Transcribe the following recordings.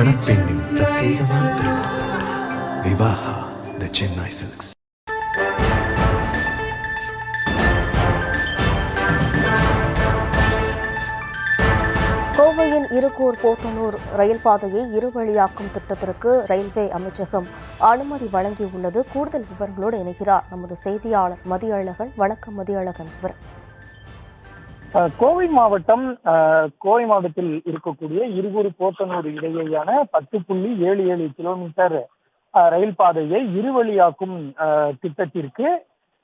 மணப்பெண்ணின் பிரத்யேகமான திருமணம் விவாஹா தி சென்னை சில்க்ஸ். கோவையின் இருகூர் போத்தனூர் ரயில் பாதையை இருவழியாக்கும் திட்டத்திற்கு ரயில்வே அமைச்சகம் அனுமதி வழங்கியுள்ளது. கூடுதல் விவரங்களோடு இணைகிறார் நமது செய்தியாளர் மதியழகன். வணக்கம் மதியழகன். கோவை மாவட்டத்தில் இருக்கக்கூடிய இருகூர் போத்தனூர் இடையேயான 10.77 கிலோமீட்டர் ரயில் பாதையை இருவழியாக்கும் திட்டத்திற்கு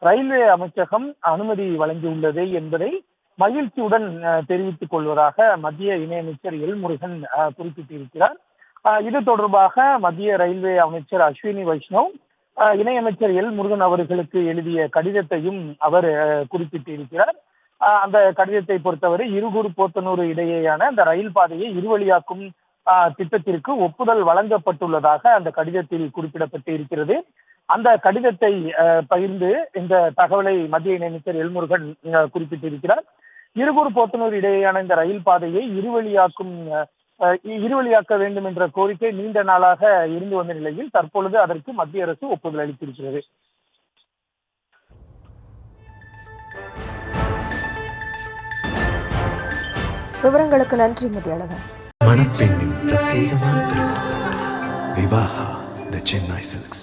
ரயில்வே அமைச்சகம் அனுமதி வழங்கியுள்ளது என்பதை மகிழ்ச்சியுடன் தெரிவித்துக் கொள்வதாக மத்திய இணையமைச்சர் எல் முருகன் குறிப்பிட்டிருக்கிறார். இது தொடர்பாக மத்திய ரயில்வே அமைச்சர் அஸ்வினி வைஷ்ணவ் இணையமைச்சர் எல் முருகன் அவர்களுக்கு எழுதிய கடிதத்தையும் அவர் குறிப்பிட்டிருக்கிறார். அந்த கடிதத்தை பொறுத்தவரை இருகூர் போத்தனூர் இடையேயான அந்த ரயில் பாதையை இருவழியாக்கும் திட்டத்திற்கு ஒப்புதல் வழங்கப்பட்டுள்ளதாக அந்த கடிதத்தில் குறிப்பிடப்பட்டு இருக்கிறது. அந்த கடிதத்தை பகிர்ந்து இந்த தகவலை மத்திய இணையமைச்சர் எல் முருகன் குறிப்பிட்டிருக்கிறார். இருகூர் போத்தனூர் இடையேயான இந்த ரயில் பாதையை இருவழியாக்க வேண்டும் என்ற கோரிக்கை நீண்ட நாளாக இருந்து வந்த நிலையில் தற்பொழுது அதற்கு மத்திய அரசு ஒப்புதல் அளித்திருக்கிறது. விவரங்களுக்கு நன்றி மதியழகன். மணப்பெண்ணின் பிரத்யேகமான திருமணம் விவாஹா தி சென்னை சில்க்ஸ்.